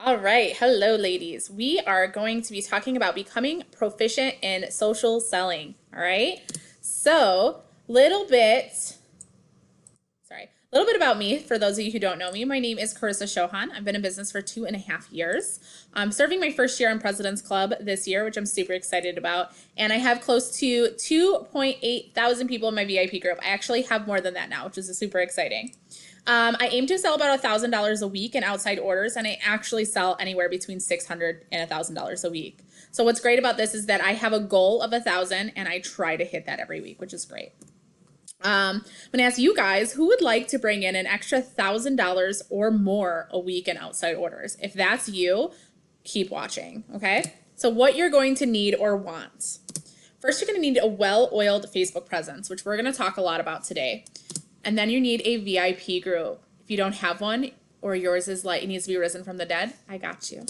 All right. Hello, ladies. We are going to be talking about becoming proficient in social selling. All right. So, little bit about me for those of you who don't know me. My name is Karissa Ciochon. I've been in business for 2.5 years. I'm serving my first year on President's Club this year, which I'm super excited about. And I have close to 2.8 thousand people in my VIP group. I actually have more than that now, which is super exciting. I aim to sell about $1,000 a week in outside orders, and I actually sell anywhere between $600 and $1,000 a week. So what's great about this is that I have a goal of 1,000, and I try to hit that every week, which is great. I'm gonna ask you guys who would like to bring in an extra $1,000 or more a week in outside orders. If that's you, keep watching. Okay. So what you're going to need or want. First, you're going to need a well-oiled Facebook presence, which we're going to talk a lot about today. And then you need a VIP group. If you don't have one or yours is like it needs to be risen from the dead, I got you.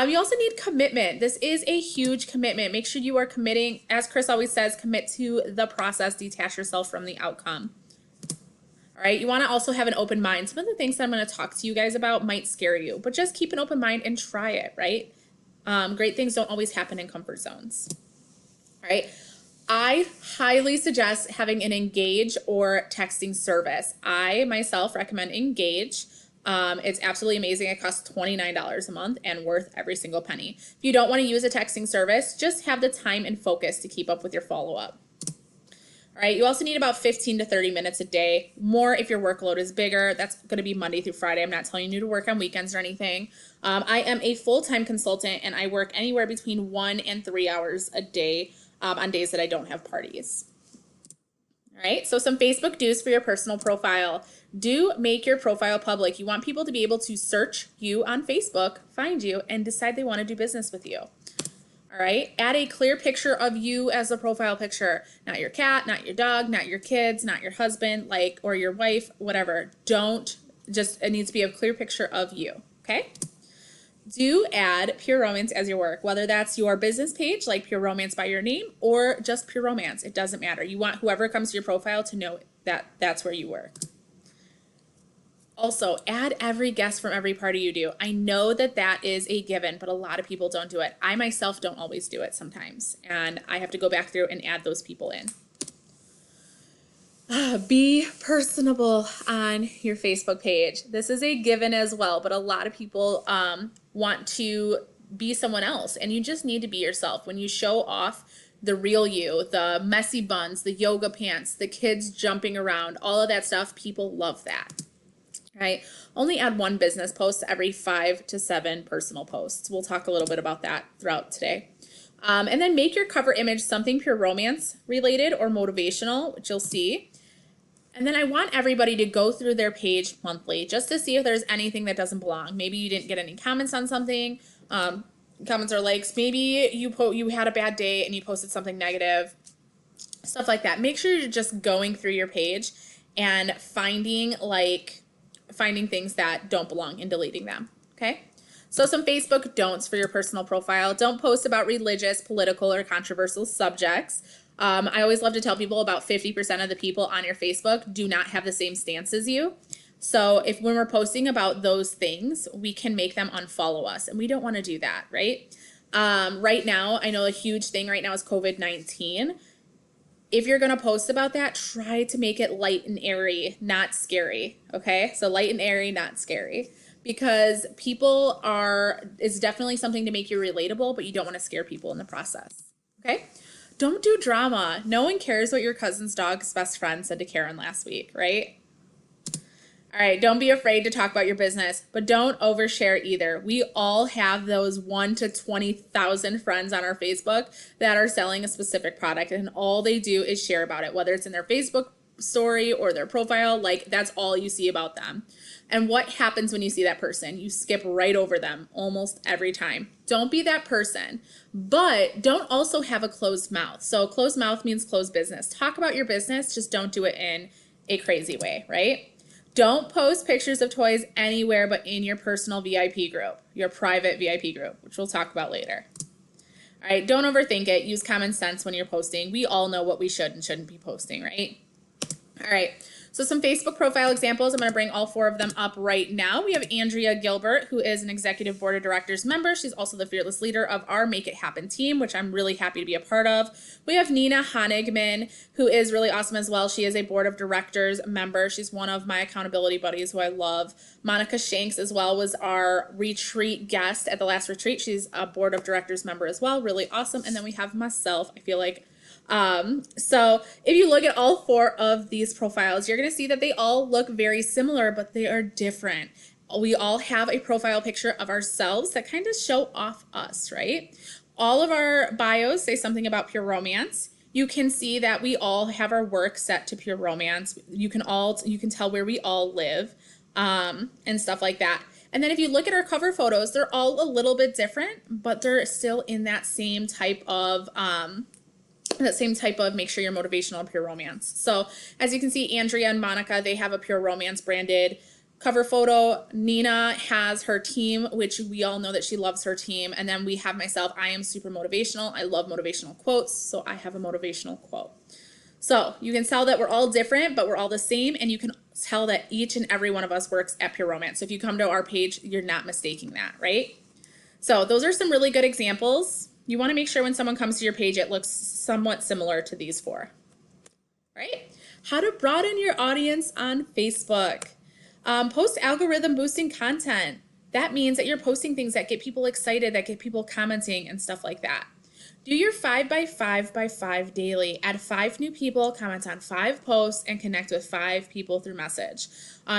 You also need commitment. This is a huge commitment. Make sure you are committing, as Chris always says, commit to the process, detach yourself from the outcome. All right, you want to also have an open mind. Some of the things that I'm going to talk to you guys about might scare you, but just keep an open mind and try it, right? Great things don't always happen in comfort zones. All right. I highly suggest having an Engage or texting service. I myself recommend Engage. It's absolutely amazing. It costs $29 a month and worth every single penny. If you don't want to use a texting service, just have the time and focus to keep up with your follow-up. All right, you also need about 15 to 30 minutes a day. More if your workload is bigger. That's going to be Monday through Friday. I'm not telling you to work on weekends or anything. I am a full-time consultant, and I work anywhere between 1 and 3 hours a day on days that I don't have parties. All right, so some Facebook do's for your personal profile. Do make your profile public. You want people to be able to search you on Facebook, find you, and decide they want to do business with you. All right, add a clear picture of you as a profile picture. Not your cat, not your dog, not your kids, not your husband, or your wife, whatever. It needs to be a clear picture of you, okay? Do add Pure Romance as your work, whether that's your business page, like Pure Romance by your name, or just Pure Romance. It doesn't matter. You want whoever comes to your profile to know that that's where you work. Also, add every guest from every party you do. I know that that is a given, but a lot of people don't do it. I myself don't always do it sometimes, and I have to go back through and add those people in. Be personable on your Facebook page. This is a given as well, but a lot of people want to be someone else, and you just need to be yourself. When you show off the real you, the messy buns, the yoga pants, the kids jumping around, all of that stuff, people love that. Right? Only add one business post every 5 to 7 personal posts. We'll talk a little bit about that throughout today. And then make your cover image something Pure Romance related or motivational, which you'll see. And then I want everybody to go through their page monthly just to see if there's anything that doesn't belong. Maybe you didn't get any comments on something, comments or likes. Maybe you had a bad day and you posted something negative, stuff like that. Make sure you're just going through your page and finding things that don't belong and deleting them, okay? So some Facebook don'ts for your personal profile. Don't post about religious, political, or controversial subjects. I always love to tell people about 50% of the people on your Facebook do not have the same stance as you. So when we're posting about those things, we can make them unfollow us, and we don't want to do that, right? Right now, I know a huge thing right now is COVID-19. If you're going to post about that, try to make it light and airy, not scary, okay? So light and airy, not scary. Because it's definitely something to make you relatable, but you don't want to scare people in the process, okay? Don't do drama. No one cares what your cousin's dog's best friend said to Karen last week, right? All right, don't be afraid to talk about your business, but don't overshare either. We all have those 1 to 20,000 friends on our Facebook that are selling a specific product, and all they do is share about it, whether it's in their Facebook story or their profile. That's all you see about them. And what happens when you see that person? You skip right over them almost every time. Don't be that person, but don't also have a closed mouth. So closed mouth means closed business. Talk about your business, just don't do it in a crazy way, right? Don't post pictures of toys anywhere but in your personal VIP group, your private VIP group, which we'll talk about later. All right, don't overthink it. Use common sense when you're posting. We all know what we should and shouldn't be posting, right? All right. So some Facebook profile examples. I'm going to bring all 4 of them up right now. We have Andrea Gilbert, who is an executive board of directors member. She's also the fearless leader of our Make It Happen team, which I'm really happy to be a part of. We have Nina Honigman, who is really awesome as well. She is a board of directors member. She's one of my accountability buddies who I love. Monica Shanks as well was our retreat guest at the last retreat. She's a board of directors member as well. Really awesome. And then we have myself. I feel like so if you look at all 4 of these profiles, you're going to see that they all look very similar, but they are different. We all have a profile picture of ourselves that kind of show off us, right? All of our bios say something about pure romance. You can see that we all have our work set to pure romance. You can tell where we all live, and stuff like that. And then if you look at our cover photos, they're all a little bit different, but they're still in that same type of, make sure you're motivational and pure romance. So as you can see, Andrea and Monica, they have a pure romance branded cover photo. Nina has her team, which we all know that she loves her team. And then we have myself. I am super motivational. I love motivational quotes. So I have a motivational quote. So you can tell that we're all different, but we're all the same. And you can tell that each and every one of us works at Pure Romance. So if you come to our page, you're not mistaking that, right? So those are some really good examples. You want to make sure when someone comes to your page, it looks somewhat similar to these 4, right? How to broaden your audience on Facebook. Post algorithm boosting content. That means that you're posting things that get people excited, that get people commenting and stuff like that. Do your 5x5x5 daily. Add 5 new people, comment on 5 posts, and connect with 5 people through message.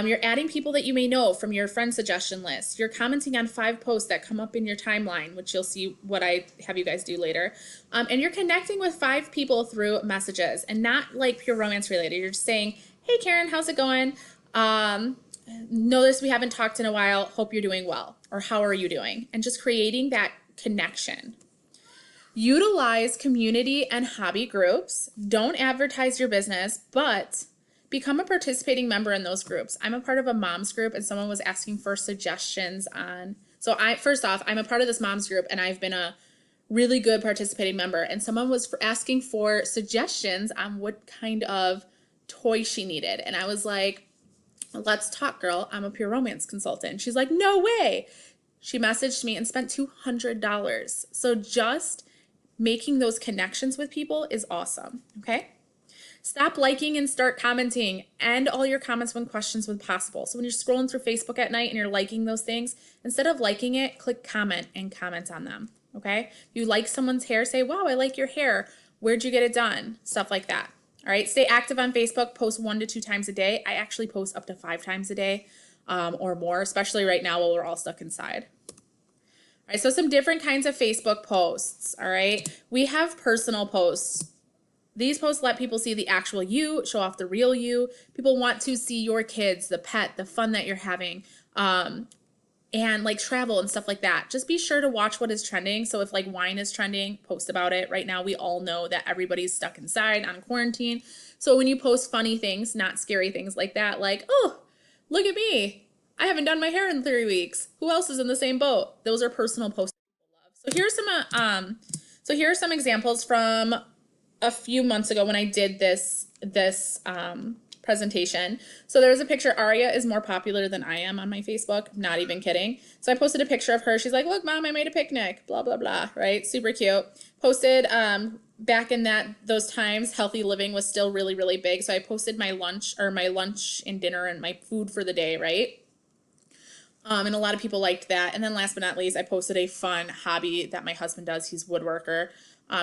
You're adding people that you may know from your friend suggestion list. You're commenting on 5 posts that come up in your timeline, which you'll see what I have you guys do later. And you're connecting with 5 people through messages, and not like pure romance related. You're just saying, hey Karen, how's it going? Notice we haven't talked in a while. Hope you're doing well. Or how are you doing? And just creating that connection. Utilize community and hobby groups. Don't advertise your business, but become a participating member in those groups. I'm a part of a mom's group, and someone was asking for suggestions on. So first off, I'm a part of this mom's group, and I've been a really good participating member. And someone was asking for suggestions on what kind of toy she needed. And I was like, let's talk, girl. I'm a pure romance consultant. She's like, no way. She messaged me and spent $200. So just making those connections with people is awesome, okay? Stop liking and start commenting. End all your comments when questions when possible. So when you're scrolling through Facebook at night and you're liking those things, instead of liking it, click comment and comment on them, okay? If you like someone's hair, say, wow, I like your hair. Where'd you get it done? Stuff like that, all right? Stay active on Facebook. Post 1 to 2 times a day. I actually post up to 5 times a day or more, especially right now while we're all stuck inside. All right, so some different kinds of Facebook posts, all right? We have personal posts. These posts let people see the actual you, show off the real you. People want to see your kids, the pet, the fun that you're having, and like travel and stuff like that. Just be sure to watch what is trending. So if like wine is trending, post about it. Right now, we all know that everybody's stuck inside on quarantine. So when you post funny things, not scary things like that, like, oh, look at me. I haven't done my hair in 3 weeks. Who else is in the same boat? Those are personal posts people love. So here are some examples from a few months ago when I did this presentation. So there was a picture. Aria is more popular than I am on my Facebook. Not even kidding. So I posted a picture of her. She's like, look, mom, I made a picnic, blah, blah, blah, right? Super cute. Posted back in those times, healthy living was still really, really big. So I posted my lunch and dinner and my food for the day, right? And a lot of people liked that. And then last but not least, I posted a fun hobby that my husband does. He's a woodworker.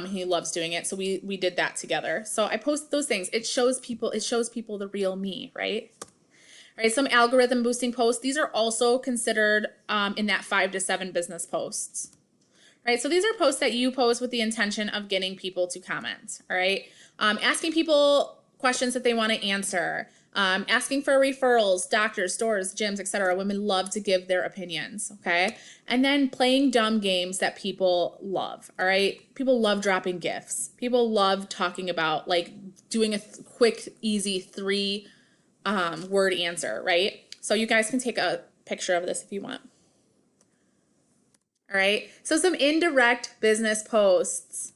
He loves doing it. So we did that together. So I post those things. It shows people the real me, right? All right, some algorithm boosting posts. These are also considered in that 5 to 7 business posts. All right, so these are posts that you post with the intention of getting people to comment. All right, asking people questions that they want to answer. Asking for referrals, doctors, stores, gyms, etc. Women love to give their opinions, okay? And then playing dumb games that people love, all right? People love dropping gifts. People love talking about, like, doing a quick, easy 3 word answer, right? So you guys can take a picture of this if you want. All right, so some indirect business posts.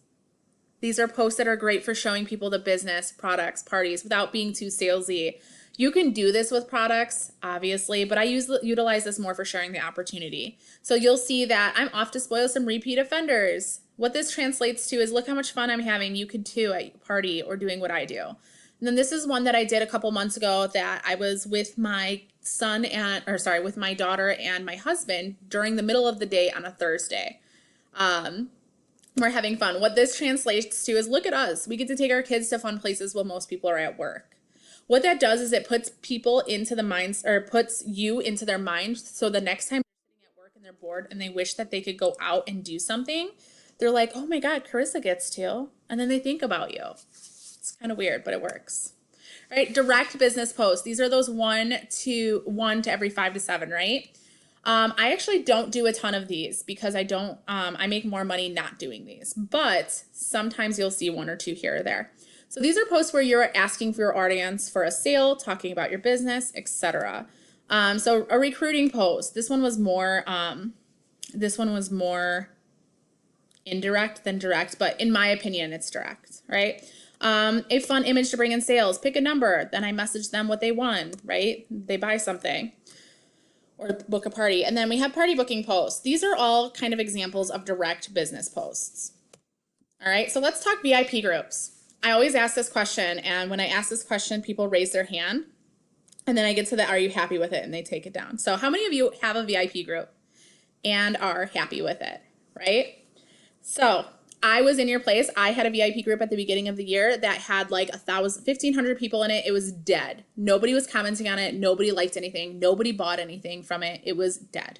These are posts that are great for showing people the business, products, parties without being too salesy. You can do this with products, obviously, but I utilize this more for sharing the opportunity. So you'll see that I'm off to spoil some repeat offenders. What this translates to is look how much fun I'm having. You could too at your party or doing what I do. And then this is one that I did a couple months ago that I was with my with my daughter and my husband during the middle of the day on a Thursday. We're having fun. What this translates to is look at us. We get to take our kids to fun places while most people are at work. What that does is it puts people into the minds, or puts you into their mind. So the next time they're sitting at work and they're bored and they wish that they could go out and do something, they're like, oh my God, Karissa gets to. And then they think about you. It's kind of weird, but it works. All right, direct business posts. These are those one to every 5 to 7, right? I actually don't do a ton of these because I make more money not doing these, but sometimes you'll see 1 or 2 here or there. So these are posts where you're asking for your audience for a sale, talking about your business, etc. So a recruiting post. This one was more indirect than direct, but in my opinion, it's direct, right? A fun image to bring in sales. Pick a number, then I message them what they won, right? They buy something or book a party. And then we have party booking posts. These are all kind of examples of direct business posts. All right, so let's talk VIP groups. I always ask this question, and when I ask this question, people raise their hand, and then I get to the, are you happy with it? And they take it down. So how many of you have a VIP group and are happy with it, right? So I was in your place. I had a VIP group at the beginning of the year that had like 1,500 people in it. It was dead. Nobody was commenting on it. Nobody liked anything. Nobody bought anything from it. It was dead.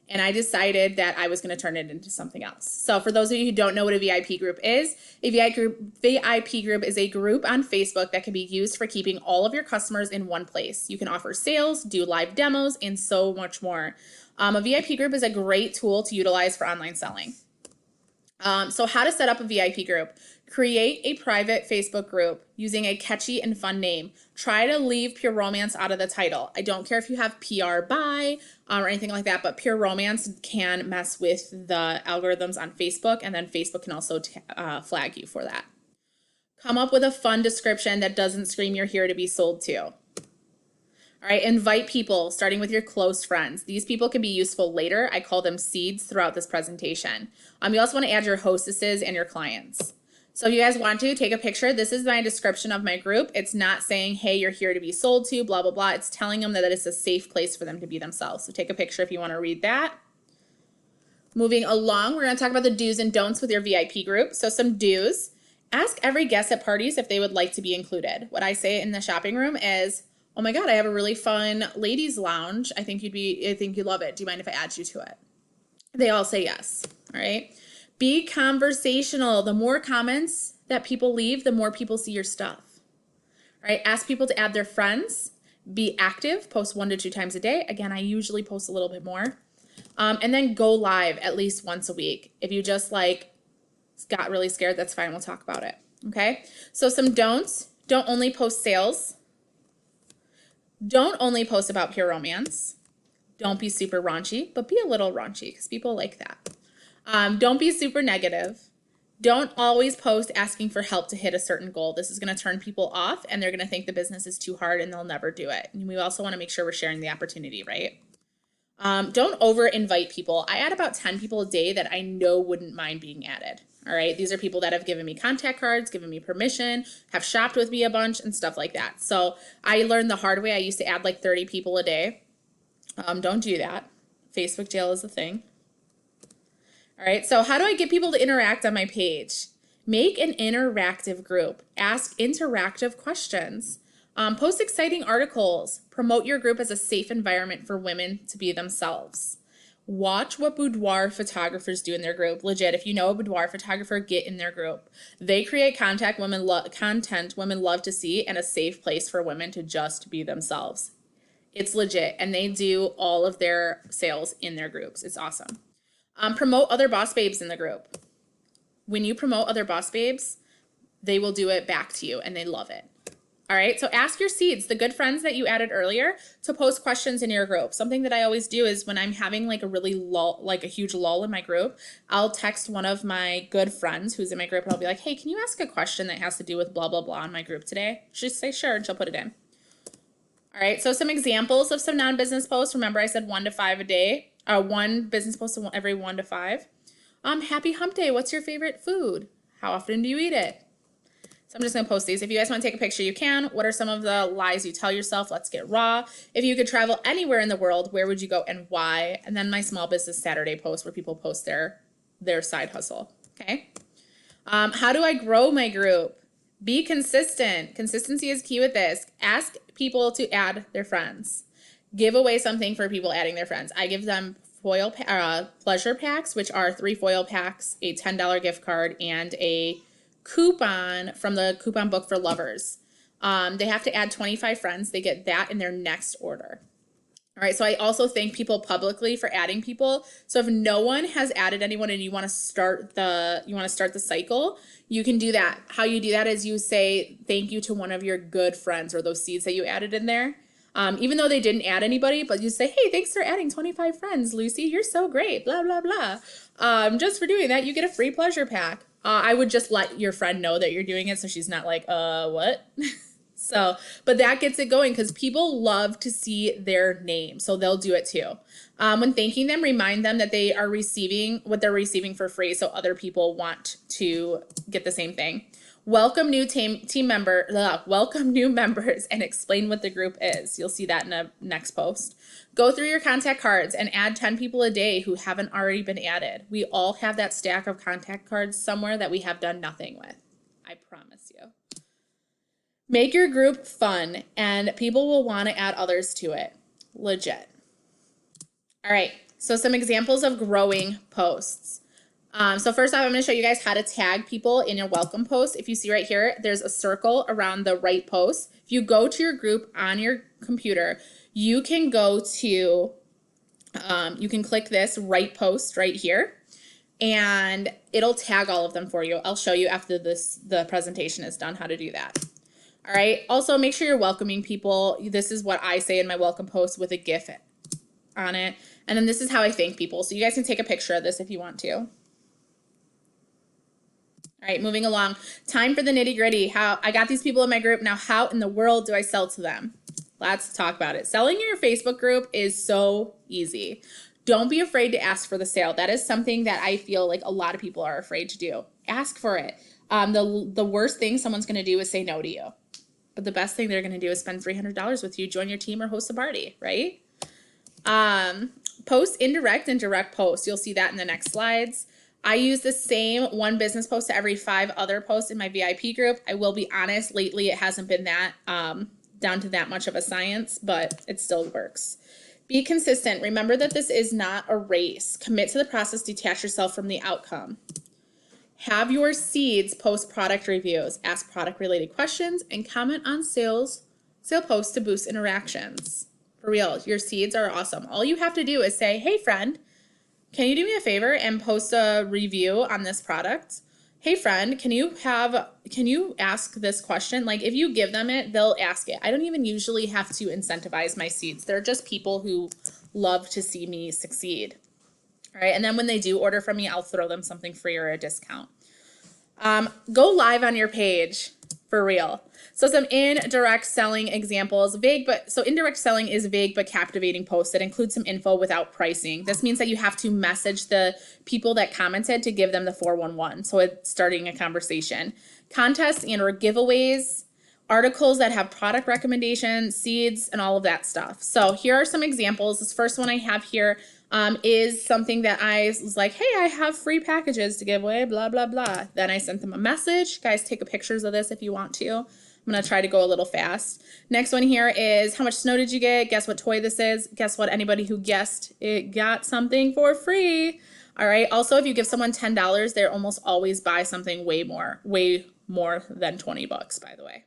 And I decided that I was going to turn it into something else. So for those of you who don't know what a VIP group is, a VIP group is a group on Facebook that can be used for keeping all of your customers in one place. You can offer sales, do live demos, and so much more. A VIP group is a great tool to utilize for online selling. So how to set up a VIP group. Create a private Facebook group using a catchy and fun name. Try to leave Pure Romance out of the title. I don't care if you have PR by or anything like that, but Pure Romance can mess with the algorithms on Facebook, and then Facebook can also flag you for that. Come up with a fun description that doesn't scream you're here to be sold to. All right, invite people, starting with your close friends. These people can be useful later. I call them seeds throughout this presentation. You also want to add your hostesses and your clients. So if you guys want to, take a picture. This is my description of my group. It's not saying, hey, you're here to be sold to, blah, blah, blah. It's telling them that it's a safe place for them to be themselves. So take a picture if you want to read that. Moving along, we're going to talk about the do's and don'ts with your VIP group. So some do's. Ask every guest at parties if they would like to be included. What I say in the shopping room is, oh my God, I have a really fun ladies lounge. I think you'd love it. Do you mind if I add you to it? They all say yes. All right. Be conversational. The more comments that people leave, the more people see your stuff. All right. Ask people to add their friends. Be active. Post 1 to 2 times a day. Again, I usually post a little bit more. And then go live at least once a week. If you just got really scared, that's fine. We'll talk about it. Okay. So some don'ts. Don't only post sales. Don't only post about Pure Romance. Don't be super raunchy, but be a little raunchy because people like that. Don't be super negative. Don't always post asking for help to hit a certain goal. This is going to turn people off, and they're going to think the business is too hard and they'll never do it. And we also want to make sure we're sharing the opportunity, right? Don't over invite people. I add about 10 people a day that I know wouldn't mind being added. All right. These are people that have given me contact cards, given me permission, have shopped with me a bunch and stuff like that. So I learned the hard way. I used to add like 30 people a day. Don't do that. Facebook jail is a thing. All right. So how do I get people to interact on my page? Make an interactive group. Ask interactive questions. Post exciting articles. Promote your group as a safe environment for women to be themselves. Watch what boudoir photographers do in their group. Legit, if you know a boudoir photographer, get in their group. They create content women love to see, and a safe place for women to just be themselves. It's legit, and they do all of their sales in their groups. It's awesome. Promote other boss babes in the group. When you promote other boss babes, they will do it back to you, and they love it. All right, so ask your seeds, the good friends that you added earlier, to post questions in your group. Something that I always do is when I'm having like a really lull, like a huge lull in my group, I'll text one of my good friends who's in my group and I'll be like, hey, can you ask a question that has to do with blah, blah, blah in my group today? She'll say sure and she'll put it in. All right, so some examples of some non-business posts. Remember I said 1 to 5 a day, one business post every 1 to 5. Happy hump day, what's your favorite food? How often do you eat it? So I'm just going to post these. If you guys want to take a picture, you can. What are some of the lies you tell yourself? Let's get raw. If you could travel anywhere in the world, where would you go and why? And then my small business Saturday post where people post their side hustle. Okay. How do I grow my group? Be consistent. Consistency is key with this. Ask people to add their friends. Give away something for people adding their friends. I give them pleasure packs, which are 3 foil packs, a $10 gift card, and a coupon from the coupon book for lovers. They have to add 25 friends. They get that in their next order. All right, so I also thank people publicly for adding people. So if no one has added anyone and you want to start the cycle, you can do that. How you do that is you say thank you to one of your good friends or those seeds that you added in there. Even though they didn't add anybody, but you say, hey, thanks for adding 25 friends, Lucy. You're so great, blah, blah, blah. Just for doing that, you get a free pleasure pack. I would just let your friend know that you're doing it so she's not like, what? But that gets it going because people love to see their name, so they'll do it too. When thanking them, remind them that they are receiving what they're receiving for free, so other people want to get the same thing. Welcome new welcome new members and explain what the group is. You'll see that in a next post. Go through your contact cards and add 10 people a day who haven't already been added. We all have that stack of contact cards somewhere that we have done nothing with. I promise you. Make your group fun and people will want to add others to it. Legit. All right, so some examples of growing posts. So first off, I'm going to show you guys how to tag people in your welcome post. If you see right here, there's a circle around the right post. If you go to your group on your computer, you can go to, you can click this right post right here, and it'll tag all of them for you. I'll show you after the presentation is done how to do that. All right, also make sure you're welcoming people. This is what I say in my welcome post with a GIF on it. And then this is how I thank people. So you guys can take a picture of this if you want to. All right, moving along. Time for the nitty gritty. I got these people in my group. Now, how in the world do I sell to them? Let's talk about it. Selling in your Facebook group is so easy. Don't be afraid to ask for the sale. That is something that I feel like a lot of people are afraid to do. Ask for it. The worst thing someone's going to do is say no to you. But the best thing they're going to do is spend $300 with you, join your team, or host a party, right? Post indirect and direct posts. You'll see that in the next slides. I use the same one business post to every 5 other posts in my VIP group. I will be honest, lately it hasn't been that down to that much of a science, but it still works. Be consistent. Remember that this is not a race. Commit to the process, detach yourself from the outcome. Have your seeds post product reviews, ask product related questions, and comment on sale posts to boost interactions. For real, your seeds are awesome. All you have to do is say, hey friend, can you do me a favor and post a review on this product? Hey friend, can you ask this question? Like if you give them it, they'll ask it. I don't even usually have to incentivize my seeds. They're just people who love to see me succeed. All right, and then when they do order from me, I'll throw them something free or a discount. Go live on your page, for real. So some indirect selling examples, so indirect selling is vague but captivating posts that include some info without pricing. This means that you have to message the people that commented to give them the 411. So it's starting a conversation. Contests and or giveaways, articles that have product recommendations, seeds, and all of that stuff. So here are some examples. This first one I have here is something that I was like, hey, I have free packages to give away, blah, blah, blah. Then I sent them a message. Guys, take pictures of this if you want to. I'm going to try to go a little fast. Next one here is how much snow did you get? Guess what toy this is? Guess what? Anybody who guessed it got something for free. All right. Also, if you give someone $10, they almost always buy something way more than 20 bucks, by the way.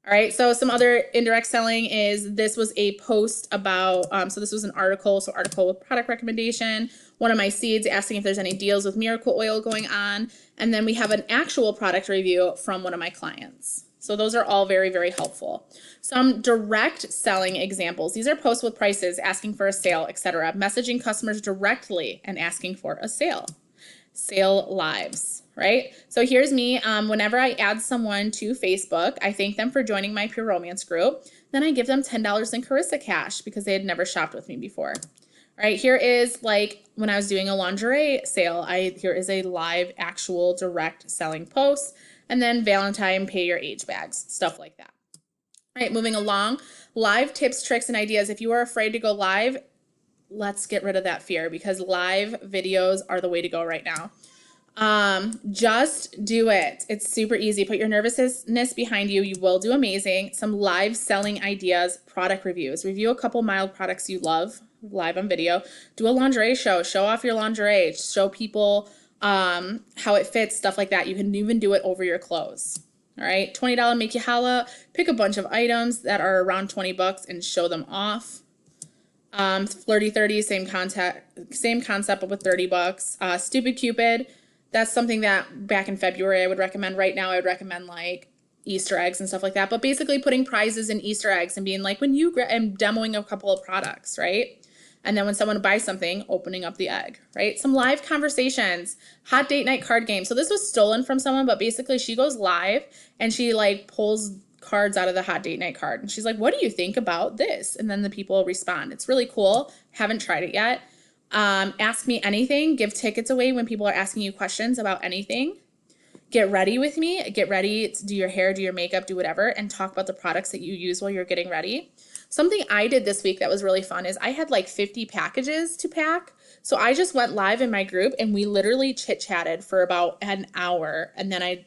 All right, so some other indirect selling is this was a post about, so this was an article, so article with product recommendation, one of my seeds asking if there's any deals with miracle oil going on, and then we have an actual product review from one of my clients. So those are all very, very helpful. Some direct selling examples. These are posts with prices, asking for a sale, etc. Messaging customers directly and asking for a sale. Sale lives, right? So here's me. Whenever I add someone to Facebook, I thank them for joining my Pure Romance group. Then I give them $10 in Karissa cash because they had never shopped with me before. All right, here is like when I was doing a lingerie sale, here is a live actual direct selling post. And then Valentine, pay your age bags, stuff like that. All right, moving along, live tips, tricks, and ideas. If you are afraid to go live, let's get rid of that fear because live videos are the way to go right now. Just do it. It's super easy. Put your nervousness behind you. You will do amazing. Some live selling ideas, product reviews. Review a couple mild products you love live on video. Do a lingerie show. Show off your lingerie. Show people how it fits, stuff like that. You can even do it over your clothes. All right, $20 make you holla. Pick a bunch of items that are around 20 bucks and show them off. Flirty 30, same concept, but with 30 bucks. Stupid Cupid. That's something that back in February I would recommend. Right now I would recommend like Easter eggs and stuff like that. But basically putting prizes in Easter eggs and being like when you and demoing a couple of products, right? And then when someone buys something, opening up the egg, right? Some live conversations, hot date night card game. So this was stolen from someone, but basically she goes live and she like pulls cards out of the hot date night card. And she's like, what do you think about this? And then the people respond. It's really cool. Haven't tried it yet. Ask me anything. Give tickets away when people are asking you questions about anything. Get ready with me. Get ready to do your hair, do your makeup, do whatever, and talk about the products that you use while you're getting ready. Something I did this week that was really fun is I had like 50 packages to pack. So I just went live in my group and we literally chit-chatted for about an hour. And then I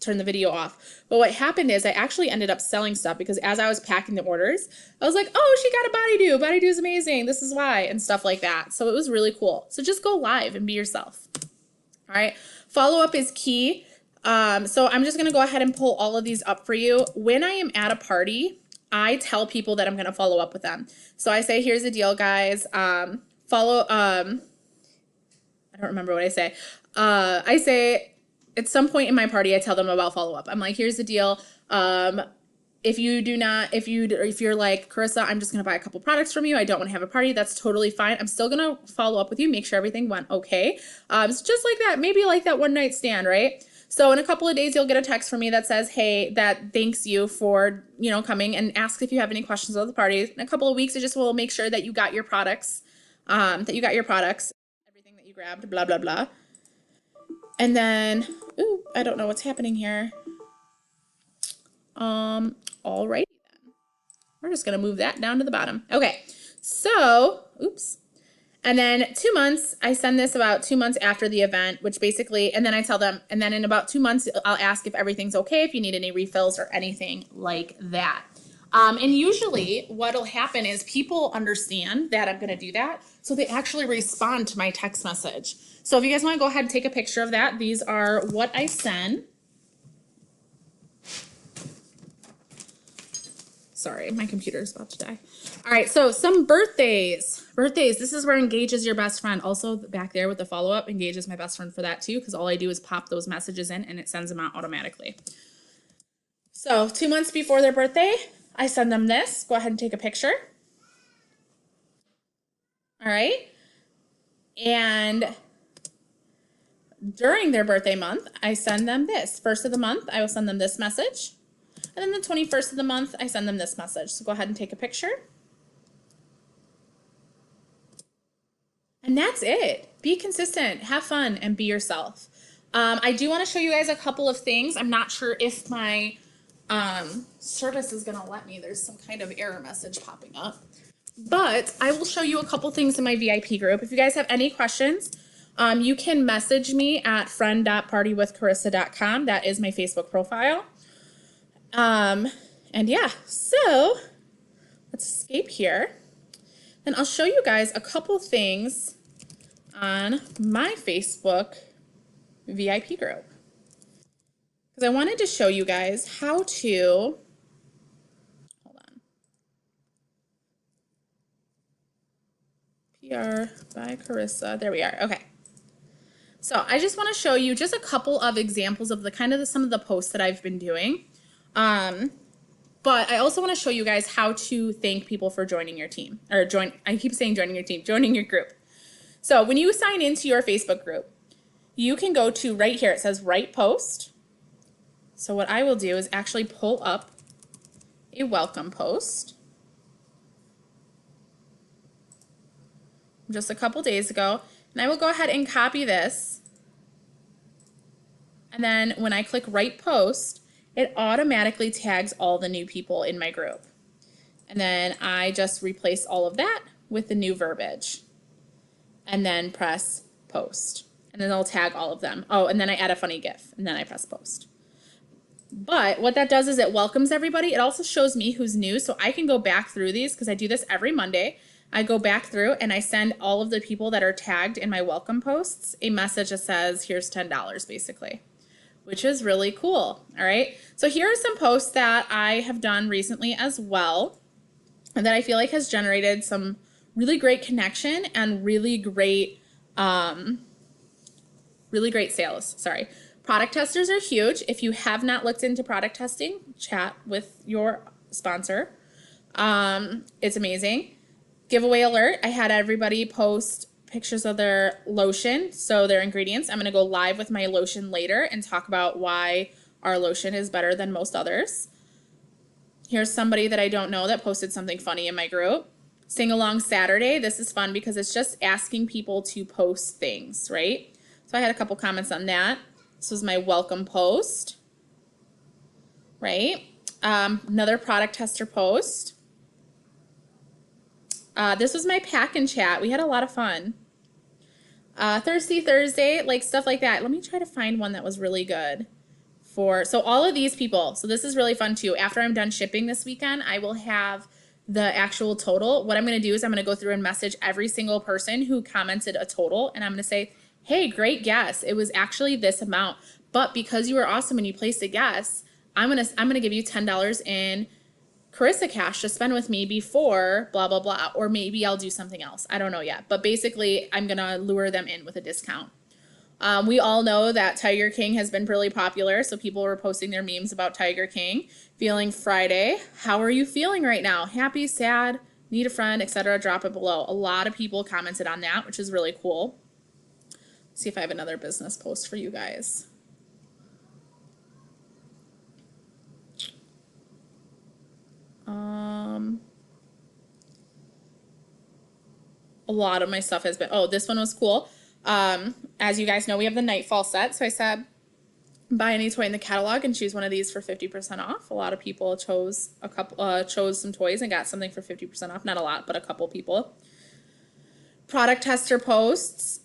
turned the video off. But what happened is I actually ended up selling stuff because as I was packing the orders, I was like, oh, she got a body do. Body do is amazing. This is why, and stuff like that. So it was really cool. So just go live and be yourself. All right. Follow up is key. So I'm just going to go ahead and pull all of these up for you. When I am at a party, I tell people that I'm going to follow up with them. So I say, here's the deal, guys. I don't remember what I say. I say at some point in my party, I tell them about follow up. I'm like, here's the deal. If you're like, Karissa, I'm just going to buy a couple products from you. I don't want to have a party. That's totally fine. I'm still going to follow up with you, make sure everything went okay. It's just like that, maybe like that one night stand, right? So in a couple of days, you'll get a text from me that says, hey, that thanks you for, coming and ask if you have any questions about the party. In a couple of weeks, I just will make sure that you got your products, everything that you grabbed, blah, blah, blah. And then, I don't know what's happening here. Alrighty then. We're just going to move that down to the bottom. Okay. So, And then 2 months, I send this about 2 months after the event, which basically, and then I tell them, and then in about 2 months, I'll ask if everything's okay, if you need any refills or anything like that. And usually what'll happen is people understand that I'm going to do that. So they actually respond to my text message. So if you guys want to go ahead and take a picture of that, these are what I send. Sorry, my computer is about to die. All right, so some birthdays. Birthdays, this is where Engage is your best friend. Also back there with the follow-up, Engage is my best friend for that too, because all I do is pop those messages in and it sends them out automatically. So 2 months before their birthday, I send them this. Go ahead and take a picture. All right. And during their birthday month, I send them this. First of the month, I will send them this message. And then the 21st of the month, I send them this message. So go ahead and take a picture. And that's it. Be consistent, have fun, and be yourself. I do want to show you guys a couple of things. I'm not sure if my service is going to let me. There's some kind of error message popping up. But I will show you a couple things in my VIP group. If you guys have any questions, you can message me at friend.partywithkarissa.com. That is my Facebook profile. And yeah, so let's escape here. And I'll show you guys a couple things on my Facebook VIP group. Because I wanted to show you guys how to, hold on, PR by Karissa, there we are, okay. So I just want to show you just a couple of examples of the kind of some of the posts that I've been doing. But I also want to show you guys how to thank people for joining your team, or I keep saying joining your team, joining your group. So when you sign into your Facebook group, you can go to right here. It says write post. So what I will do is actually pull up a welcome post just a couple days ago, and I will go ahead and copy this. And then when I click write post, it automatically tags all the new people in my group. And then I just replace all of that with the new verbiage. And then press post. And then it'll tag all of them. Oh, and then I add a funny GIF. And then I press post. But what that does is it welcomes everybody. It also shows me who's new. So I can go back through these because I do this every Monday. I go back through and I send all of the people that are tagged in my welcome posts a message that says, here's $10 basically, which is really cool. All right. So here are some posts that I have done recently as well, and that I feel like has generated some really great connection and really great sales. Sorry. Product testers are huge. If you have not looked into product testing, chat with your sponsor. It's amazing. Giveaway alert. I had everybody post pictures of their lotion, so their ingredients. I'm going to go live with my lotion later and talk about why our lotion is better than most others. Here's somebody that I don't know that posted something funny in my group. Sing Along Saturday. This is fun because it's just asking people to post things, right? So I had a couple comments on that. This was my welcome post, right? Another product tester post. This was my pack and chat. We had a lot of fun. Thirsty Thursday, like stuff like that. Let me try to find one that was really good. So all of these people, so this is really fun too. After I'm done shipping this weekend, I will have the actual total. What I'm going to do is I'm going to go through and message every single person who commented a total, and I'm going to say, hey, great guess. It was actually this amount, but because you were awesome and you placed a guess, I'm going to give you $10 in Karissa cash to spend with me before blah, blah, blah, or maybe I'll do something else. I don't know yet, but basically I'm going to lure them in with a discount. We all know that Tiger King has been really popular, so people were posting their memes about Tiger King. Feeling Friday. How are you feeling right now? Happy, sad, need a friend, etc. Drop it below. A lot of people commented on that, which is really cool. Let's see if I have another business post for you guys. A lot of my stuff has been, oh, this one was cool. As you guys know, we have the Nightfall set. So I said, buy any toy in the catalog and choose one of these for 50% off. A lot of people chose some toys and got something for 50% off. Not a lot, but a couple people. Product tester posts.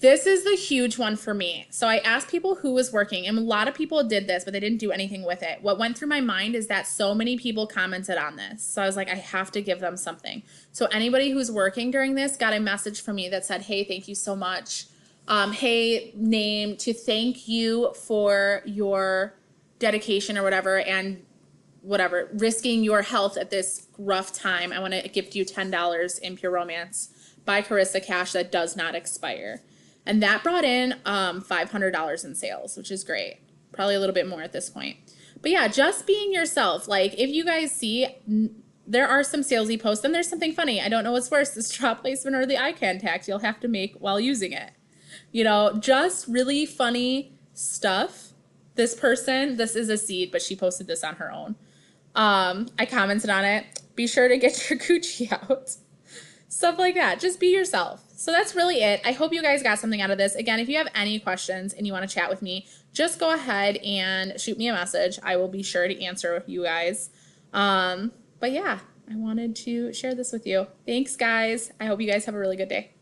This is the huge one for me. So I asked people who was working, and a lot of people did this, but they didn't do anything with it. What went through my mind is that so many people commented on this. So I was like, I have to give them something. So anybody who's working during this got a message from me that said, hey, thank you so much. Hey, name, to thank you for your dedication or whatever, and whatever, risking your health at this rough time. I want to gift you $10 in Pure Romance by Karissa cash that does not expire. And that brought in $500 in sales, which is great. Probably a little bit more at this point. But yeah, just being yourself. Like if you guys see, there are some salesy posts, and there's something funny. I don't know what's worse, the straw placement or the eye contact you'll have to make while using it. You know, just really funny stuff. This person, this is a seed, but she posted this on her own. I commented on it. Be sure to get your Gucci out. Stuff like that. Just be yourself. So that's really it. I hope you guys got something out of this. Again, if you have any questions and you want to chat with me, just go ahead and shoot me a message. I will be sure to answer you guys. But yeah, I wanted to share this with you. Thanks, guys. I hope you guys have a really good day.